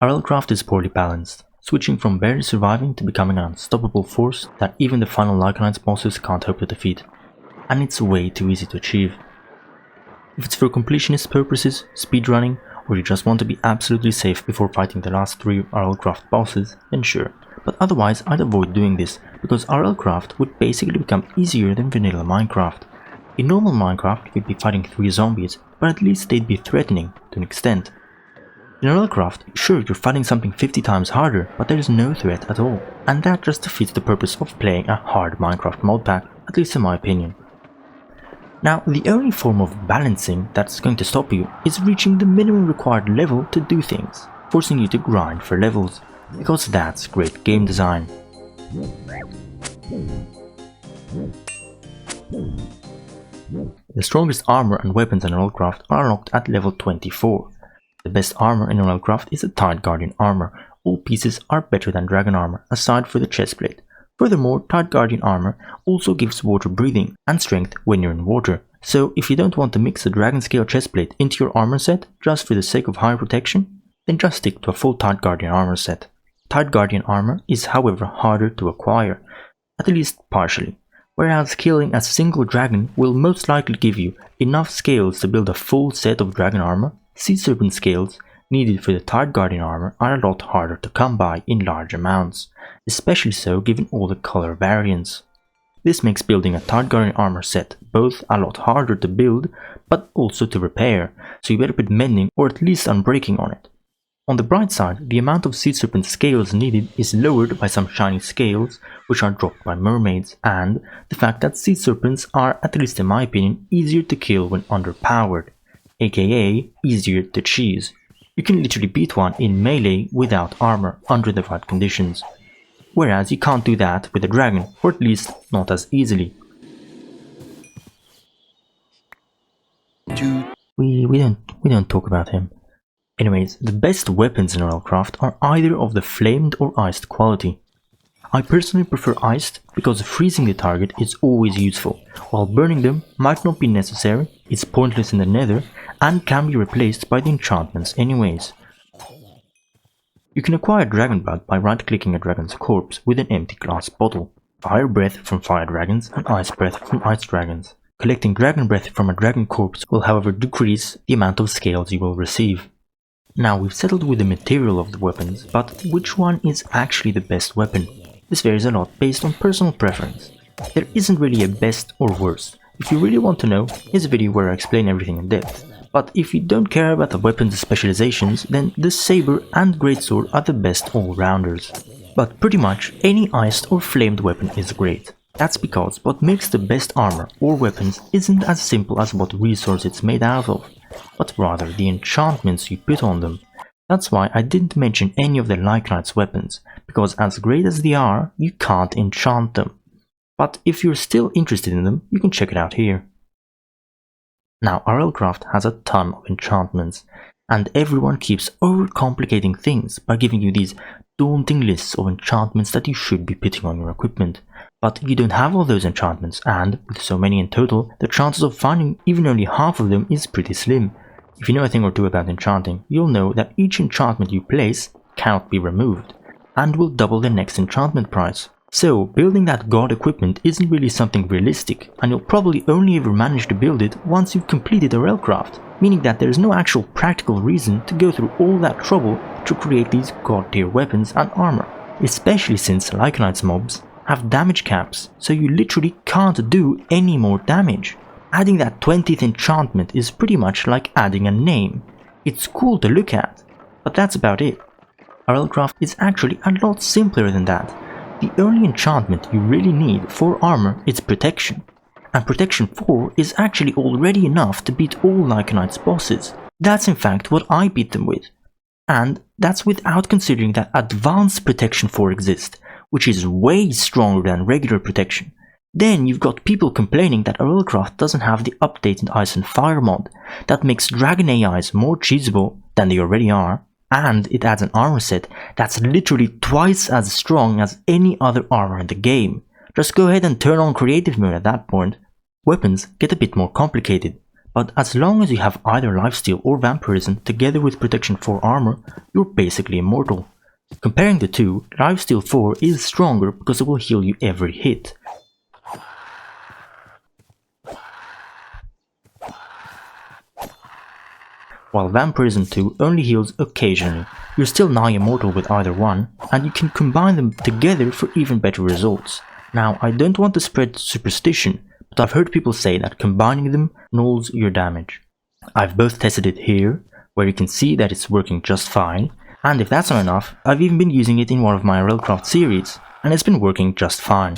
RLCraft is poorly balanced, switching from barely surviving to becoming an unstoppable force that even the final Lycanite bosses can't hope to defeat, and it's way too easy to achieve. If it's for completionist purposes, speedrunning, or you just want to be absolutely safe before fighting the last 3 RLCraft bosses, then sure, but otherwise I'd avoid doing this, because RLCraft would basically become easier than vanilla Minecraft. In normal Minecraft you'd be fighting 3 zombies, but at least they'd be threatening to an extent. In RLCraft, sure, you're fighting something 50 times harder, but there's no threat at all, and that just defeats the purpose of playing a hard Minecraft modpack, at least in my opinion. Now, the only form of balancing that's going to stop you is reaching the minimum required level to do things, forcing you to grind for levels, because that's great game design. The strongest armor and weapons in RLCraft are unlocked at level 24. The best armor in RLCraft is the Tide Guardian armor. All pieces are better than dragon armor, aside for the chestplate. Furthermore, Tide Guardian armor also gives water breathing and strength when you're in water, so if you don't want to mix the dragon scale chestplate into your armor set just for the sake of high protection, then just stick to a full Tide Guardian armor set. Tide Guardian armor is however harder to acquire, at least partially, whereas killing a single dragon will most likely give you enough scales to build a full set of dragon armor. Sea Serpent scales needed for the Tide Guardian armor are a lot harder to come by in large amounts, especially so given all the color variants. This makes building a Tide Guardian armor set both a lot harder to build, but also to repair, so you better put mending or at least unbreaking on it. On the bright side, the amount of Sea Serpent scales needed is lowered by some shiny scales which are dropped by mermaids, and the fact that Sea Serpents are, at least in my opinion, easier to kill when underpowered, aka easier to cheese. You can literally beat one in melee without armor under the right conditions, whereas you can't do that with a dragon, or at least not as easily. We don't talk about him. Anyways, the best weapons in RLCraft are either of the flamed or iced quality. I personally prefer iced because freezing the target is always useful, while burning them might not be necessary, it's pointless in the nether, and can be replaced by the enchantments anyways. You can acquire Dragon Blood by right-clicking a dragon's corpse with an empty glass bottle, Fire Breath from fire dragons and Ice Breath from ice dragons. Collecting Dragon Breath from a dragon corpse will however decrease the amount of scales you will receive. Now we've settled with the material of the weapons, but which one is actually the best weapon? This varies a lot based on personal preference. There isn't really a best or worst. If you really want to know, here's a video where I explain everything in depth. But if you don't care about the weapons specializations, then the saber and greatsword are the best all-rounders. But pretty much any iced or flamed weapon is great. That's because what makes the best armor or weapons isn't as simple as what resource it's made out of, but rather the enchantments you put on them. That's why I didn't mention any of the Lycanite's weapons, because as great as they are, you can't enchant them. But if you're still interested in them, you can check it out here. Now RLCraft has a ton of enchantments, and everyone keeps overcomplicating things by giving you these daunting lists of enchantments that you should be putting on your equipment. But you don't have all those enchantments, and with so many in total, the chances of finding even only half of them is pretty slim. If you know a thing or two about enchanting, you'll know that each enchantment you place cannot be removed, and will double the next enchantment price. So building that god equipment isn't really something realistic, and you'll probably only ever manage to build it once you've completed RLCraft, meaning that there's no actual practical reason to go through all that trouble to create these god tier weapons and armor, especially since Lycanite's mobs have damage caps, so you literally can't do any more damage. Adding that 20th enchantment is pretty much like adding a name. It's cool to look at, but that's about it. RLCraft is actually a lot simpler than that. The only enchantment you really need for armor is protection, and protection 4 is actually already enough to beat all Lycanite's bosses. That's in fact what I beat them with, and that's without considering that advanced protection 4 exists, which is way stronger than regular protection. Then you've got people complaining that RLCraft doesn't have the updated Ice and Fire mod that makes dragon AIs more cheesable than they already are, and it adds an armor set that's literally twice as strong as any other armor in the game. Just go ahead and turn on creative mode at that point. Weapons get a bit more complicated, but as long as you have either lifesteal or vampirism together with protection 4 armor, you're basically immortal. Comparing the two, lifesteal 4 is stronger because it will heal you every hit. While Vampirism 2 only heals occasionally. You're still nigh immortal with either one, and you can combine them together for even better results. Now, I don't want to spread superstition, but I've heard people say that combining them nulls your damage. I've both tested it here, where you can see that it's working just fine, and if that's not enough, I've even been using it in one of my RLCraft series, and it's been working just fine.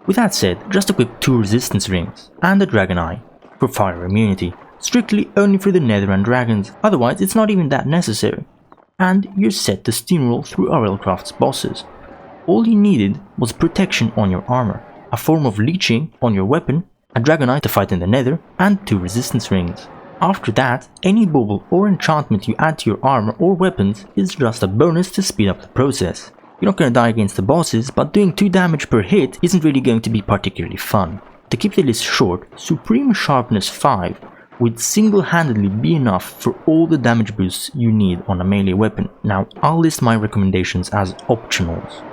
With that said, just equip 2 resistance rings and a dragon eye for fire immunity, strictly only for the nether and dragons, otherwise it's not even that necessary. And you're set to steamroll through RLCraft's bosses. All you needed was protection on your armor, a form of leeching on your weapon, a dragon eye to fight in the nether, and 2 resistance rings. After that, any bauble or enchantment you add to your armor or weapons is just a bonus to speed up the process. You're not going to die against the bosses, but doing 2 damage per hit isn't really going to be particularly fun. To keep the list short, Supreme Sharpness 5 would single-handedly be enough for all the damage boosts you need on a melee weapon. Now, I'll list my recommendations as optionals.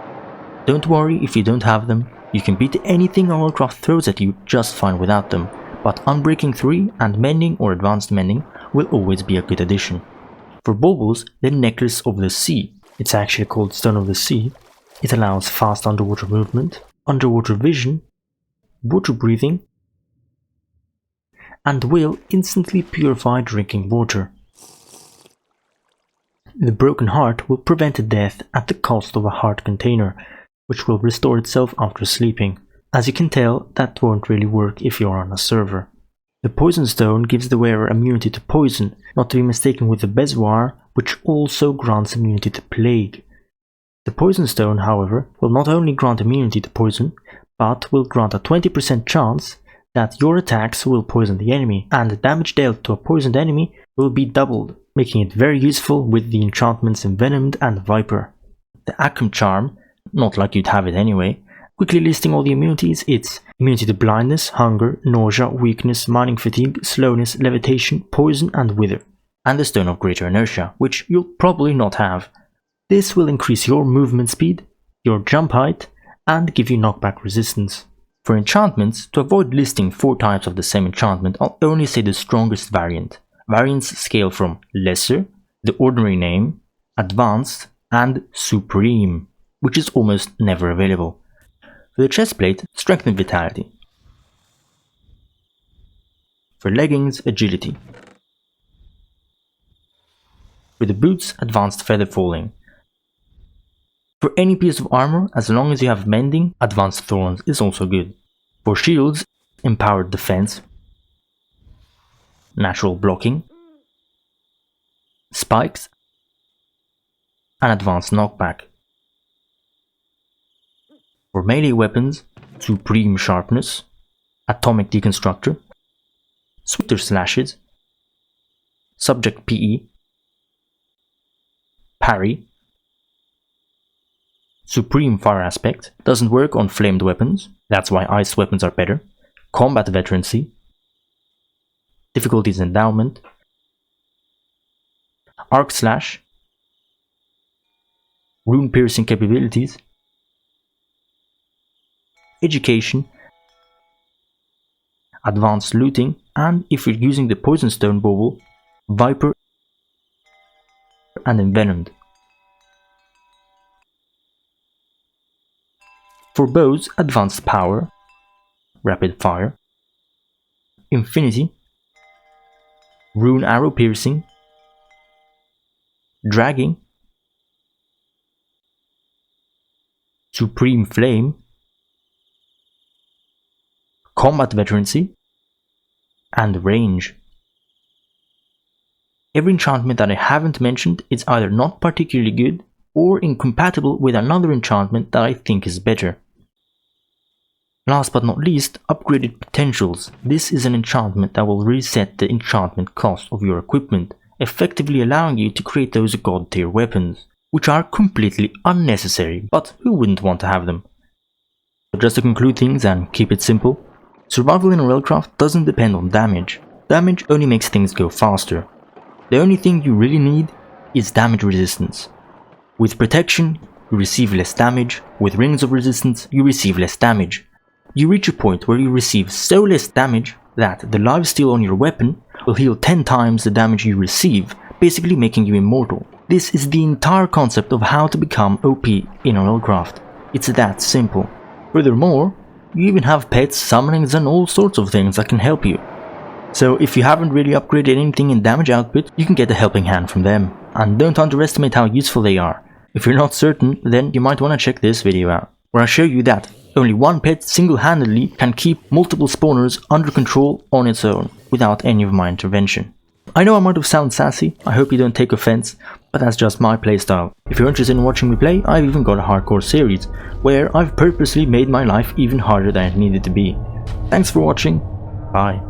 Don't worry if you don't have them, you can beat anything RLCraft throws at you just fine without them, but Unbreaking 3 and Mending or Advanced Mending will always be a good addition. For Baubles, the Necklace of the Sea. It's actually called Stone of the Sea. It allows fast underwater movement, underwater vision, water breathing, and will instantly purify drinking water. The Broken Heart will prevent death at the cost of a heart container, which will restore itself after sleeping. As you can tell, that won't really work if you're on a server. The Poison Stone gives the wearer immunity to poison, not to be mistaken with the Bezoar, which also grants immunity to plague. The Poison Stone, however, will not only grant immunity to poison, but will grant a 20% chance that your attacks will poison the enemy, and the damage dealt to a poisoned enemy will be doubled, making it very useful with the enchantments Envenomed and Viper. The Akam Charm, not like you'd have it anyway. Quickly listing all the immunities, it's immunity to blindness, hunger, nausea, weakness, mining fatigue, slowness, levitation, poison and wither. And the Stone of Greater Inertia, which you'll probably not have. This will increase your movement speed, your jump height, and give you knockback resistance. For enchantments, to avoid listing 4 types of the same enchantment, I'll only say the strongest variant. Variants scale from Lesser, the Ordinary Name, Advanced, and Supreme, which is almost never available. For the chestplate, Strength and Vitality. For leggings, Agility. For the boots, Advanced Feather Falling. For any piece of armor, as long as you have Mending, Advanced Thorns is also good. For shields, Empowered Defense, Natural Blocking, Spikes, and Advanced Knockback. For melee weapons, Supreme Sharpness, Atomic Deconstructor, Swifter Slashes, Subject PE, Parry, Supreme Fire Aspect, doesn't work on flamed weapons, that's why ice weapons are better, Combat Veterancy, Difficulties Endowment, Arc Slash, Rune Piercing Capabilities, Education, Advanced Looting, and if you're using the Poison Stone Bauble, Viper and Envenomed. For bows, Advanced Power, Rapid Fire, Infinity, Rune Arrow Piercing, Dragging, Supreme Flame, Combat Veterancy, and Range. Every enchantment that I haven't mentioned is either not particularly good or incompatible with another enchantment that I think is better. Last but not least, Upgraded Potentials. This is an enchantment that will reset the enchantment cost of your equipment, effectively allowing you to create those god tier weapons, which are completely unnecessary, but who wouldn't want to have them? Just to conclude things and keep it simple, survival in RLCraft doesn't depend on damage. Damage only makes things go faster. The only thing you really need is damage resistance. With protection, you receive less damage. With rings of resistance, you receive less damage. You reach a point where you receive so less damage that the lifesteal on your weapon will heal 10 times the damage you receive, basically making you immortal. This is the entire concept of how to become OP in RLCraft. It's that simple. Furthermore, you even have pets, summonings and all sorts of things that can help you. So if you haven't really upgraded anything in damage output, you can get a helping hand from them. And don't underestimate how useful they are. If you're not certain, then you might want to check this video out, where I show you that only one pet single-handedly can keep multiple spawners under control on its own, without any of my intervention. I know I might have sounded sassy, I hope you don't take offense, but that's just my playstyle. If you're interested in watching me play, I've even got a hardcore series, where I've purposely made my life even harder than it needed to be. Thanks for watching, bye.